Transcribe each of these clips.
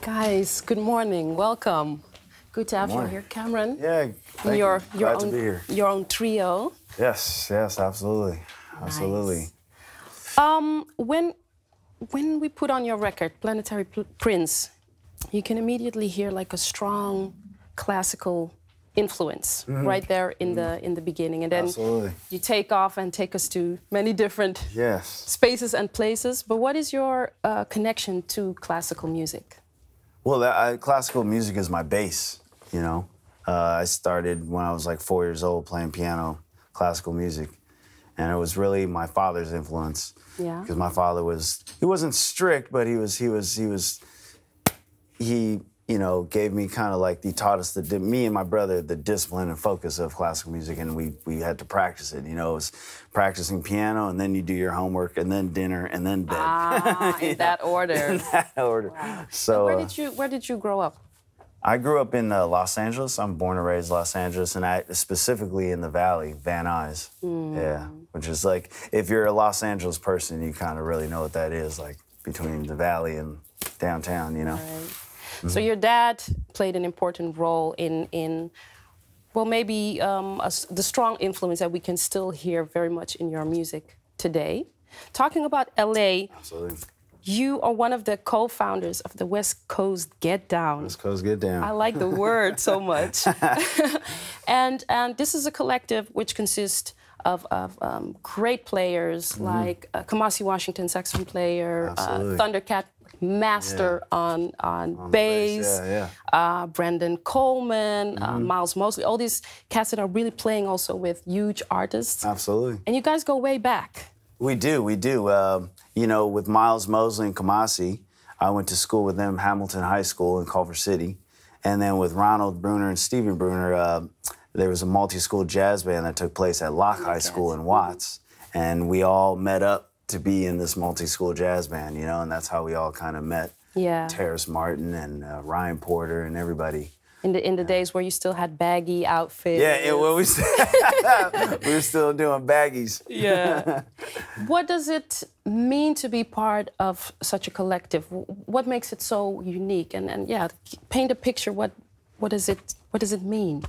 Guys, good morning. Welcome. Good to have you here, Cameron. Yeah, thank you. Glad to be here. Your own trio. Yes, absolutely. Absolutely. Nice. When we put on your record, Planetary Prince, you can immediately hear like a strong classical influence right there in the beginning, and then you take off and take us to many different spaces and places. But what is your connection to classical music? Well, classical music is my base. You know, I started when I was like 4 years old playing piano, classical music, and it was really my father's influence. Yeah. Because my father he wasn't strict, but he you know, gave me kind of like, he taught us, me and my brother, the discipline and focus of classical music, and we had to practice it. You know, it was practicing piano, and then you do your homework, and then dinner, and then bed. In that order. In that order. Wow. So where did you grow up? I grew up in Los Angeles. I'm born and raised Los Angeles, and specifically in the Valley, Van Nuys. Yeah, which is like, if you're a Los Angeles person, you kind of really know what that is, like between the Valley and downtown, you know. Right. So your dad played an important role in well, maybe the strong influence that we can still hear very much in your music today. Talking about LA, absolutely. You are one of the co-founders of the West Coast Get Down. West Coast Get Down. I like the word so much. and this is a collective which consists of great players like Kamasi Washington, saxophone player, Thundercat master on bass, Brendan Coleman, Miles Mosley, all these cats that are really playing also with huge artists. Absolutely. And you guys go way back. We do. You know, with Miles Mosley and Kamasi, I went to school with them, Hamilton High School in Culver City. And then with Ronald Bruner and Stephen Bruner, there was a multi-school jazz band that took place at Locke High School in Watts. And we all met up to be in this multi-school jazz band, you know, and that's how we all kind of met. Yeah. Terrace Martin and Ryan Porter and everybody. In the days where you still had baggy outfits. Yeah, well, we were still doing baggies. Yeah. What does it mean to be part of such a collective? What makes it so unique? And yeah, paint a picture. What does it mean?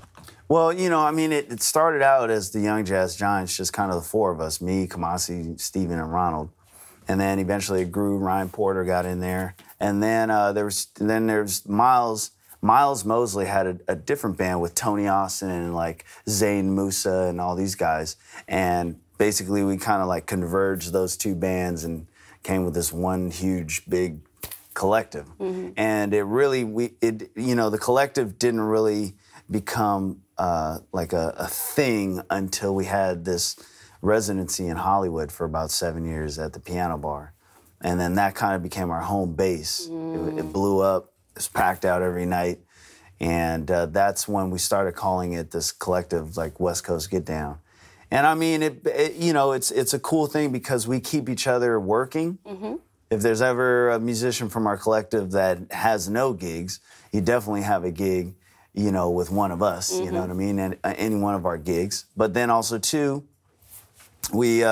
Well, you know, I mean, it started out as the Young Jazz Giants, just kind of the four of us, me, Kamasi, Stephen, and Ronald. And then eventually it grew. Ryan Porter got in there. And then there's Miles. Miles Mosley had a different band with Tony Austin and like Zayn Musa and all these guys. And basically we kind of like converged those two bands and came with this one huge, big collective. And it really, you know, the collective didn't really become like a thing until we had this residency in Hollywood for about 7 years at the Piano Bar. And then that kind of became our home base. It blew up. It's packed out every night, and that's when we started calling it this collective, like West Coast Get Down. And I mean, you know, it's a cool thing because we keep each other working. If there's ever a musician from our collective that has no gigs, you definitely have a gig, you know, with one of us. You know what I mean? And any one of our gigs. But then also too, we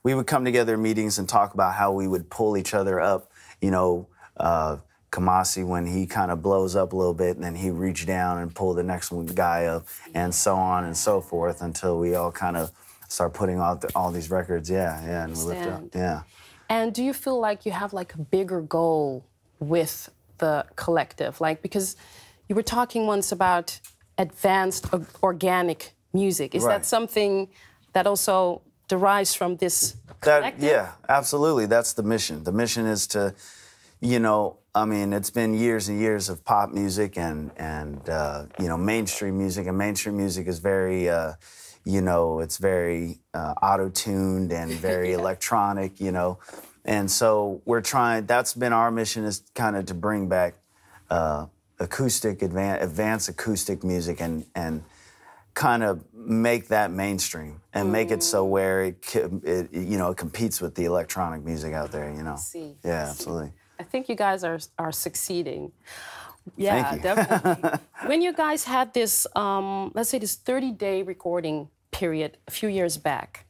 would come together in meetings and talk about how we would pull each other up, you know. Kamasi, when he kind of blows up a little bit, and then he reach down and pull the next guy up, and so on and so forth, until we all kind of start putting out all these records. And we lift up. Yeah. And do you feel like you have like a bigger goal with the collective? Like, because you were talking once about advanced organic music. Is that something that also derives from this collective? Yeah, absolutely. That's the mission. The mission is to, you know, I mean, it's been years and years of pop music and you know, mainstream music. And mainstream music is very, you know, it's very auto-tuned and very electronic, you know. And so we're trying, that's been our mission, is kind of to bring back acoustic, advanced acoustic music and kind of make that mainstream and make it so where it you know, it competes with the electronic music out there, you know. Yeah, absolutely. I think you guys are succeeding. Yeah, Thank you. definitely. When you guys had this, let's say this 30-day recording period a few years back,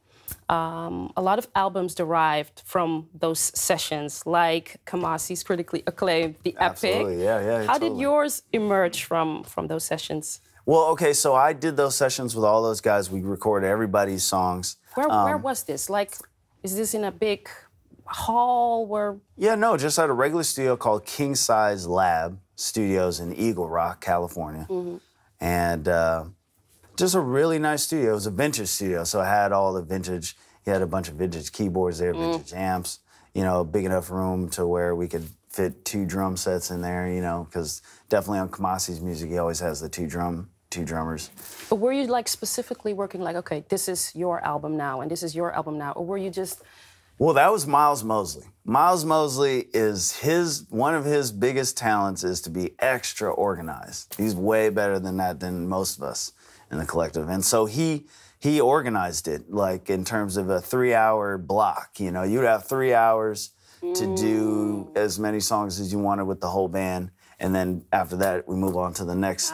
a lot of albums derived from those sessions, like Kamasi's critically acclaimed The Epic. Absolutely, yeah. How did yours emerge from those sessions? Well, okay, so I did those sessions with all those guys. We recorded everybody's songs. Where was this? Like, is this in a big hall where? Yeah, no, just at a regular studio called King Size Lab Studios in Eagle Rock, California. And just a really nice studio. It was a vintage studio, so it had all the vintage. He had a bunch of vintage keyboards there, vintage amps, you know, big enough room to where we could fit 2 drum sets in there, you know, because definitely on Kamasi's music, he always has the two drummers. But were you like specifically working like, okay, this is your album now and this is your album now, or were you just? Well, that was Miles Mosley. Miles Mosley is one of his biggest talents is to be extra organized. He's way better than that than most of us in the collective. And so he organized it, like in terms of a 3-hour block. You know, you'd have 3 hours to do as many songs as you wanted with the whole band. And then after that, we move on to the next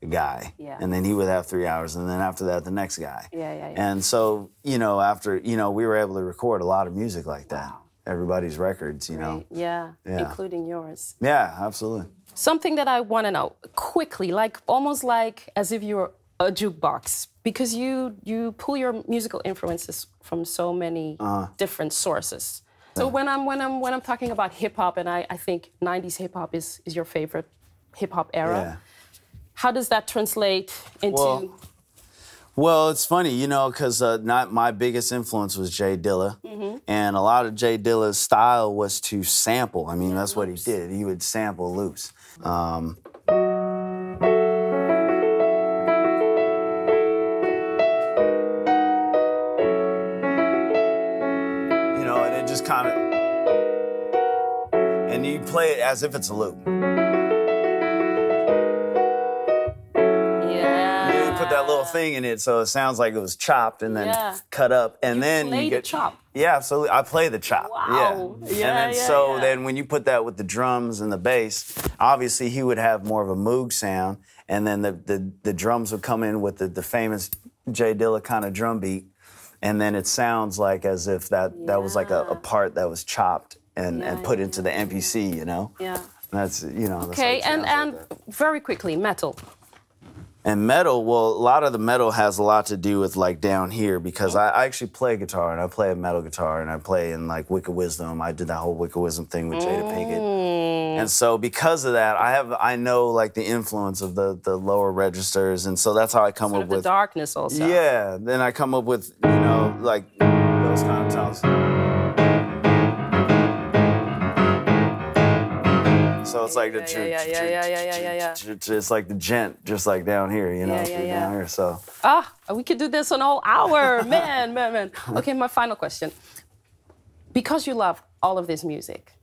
guy. Yeah. And then he would have 3 hours. And then after that, the next guy. Yeah. And so, you know, after, you know, we were able to record a lot of music like that. Wow. Everybody's records, you know. Yeah, including yours. Yeah, absolutely. Something that I want to know quickly, like almost like as if you were a jukebox, because you pull your musical influences from so many different sources. So when I'm talking about hip hop, and I think '90s hip hop is your favorite hip hop era, how does that translate into? Well, it's funny, you know, because not my biggest influence was Jay Dilla, and a lot of Jay Dilla's style was to sample. I mean, that's what he did. He would sample loops. Just kind of, and you play it as if it's a loop. Yeah. You put that little thing in it so it sounds like it was chopped and then cut up, and then you get the chop. Yeah, absolutely. I play the chop. Wow. Yeah. And then then when you put that with the drums and the bass, obviously he would have more of a Moog sound, and then the drums would come in with the famous Jay Dilla kind of drum beat. And then it sounds like as if that was like a part that was chopped and put into the MPC, you know? Yeah. That's, you know. Okay, that's and very quickly, metal. And metal, well, a lot of the metal has a lot to do with like down here, because I actually play guitar, and I play a metal guitar, and I play in like Wicked Wisdom. I did that whole Wicked Wisdom thing with Jada Pinkett. And so because of that, I know like the influence of the lower registers, and so that's how I come up with the darkness also. Yeah, then I come up with, you know, like those kind of tones. So it's like it's like the gent, just like down here, you know, down here. So we could do this an whole hour, man. Okay, my final question: because you love all of this music,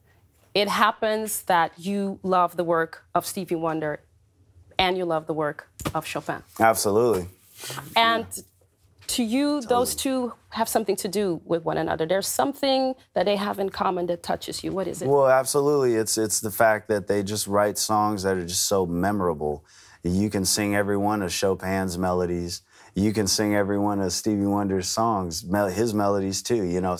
it happens that you love the work of Stevie Wonder, and you love the work of Chopin. Absolutely. And to you, those two have something to do with one another. There's something that they have in common that touches you. What is it? Well, absolutely. It's the fact that they just write songs that are just so memorable. You can sing every one of Chopin's melodies. You can sing every one of Stevie Wonder's songs, his melodies too, you know.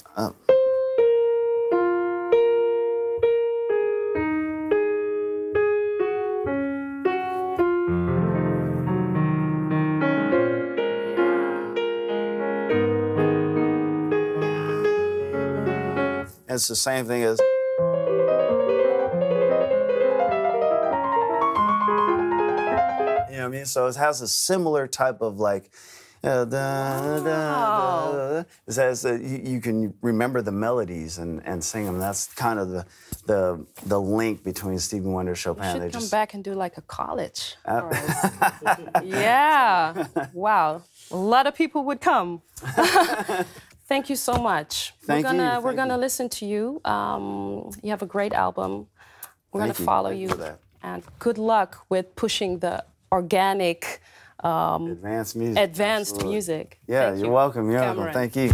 It's the same thing as. You know what I mean? So it has a similar type of like. It says that you can remember the melodies and sing them. That's kind of the link between Stevie Wonder and Chopin. You should come back and do like a college. Yeah. Wow. A lot of people would come. Thank you so much. We're gonna listen to you. You have a great album. We're gonna follow you. And good luck with pushing the organic, advanced music. Yeah, you're welcome. Thank you.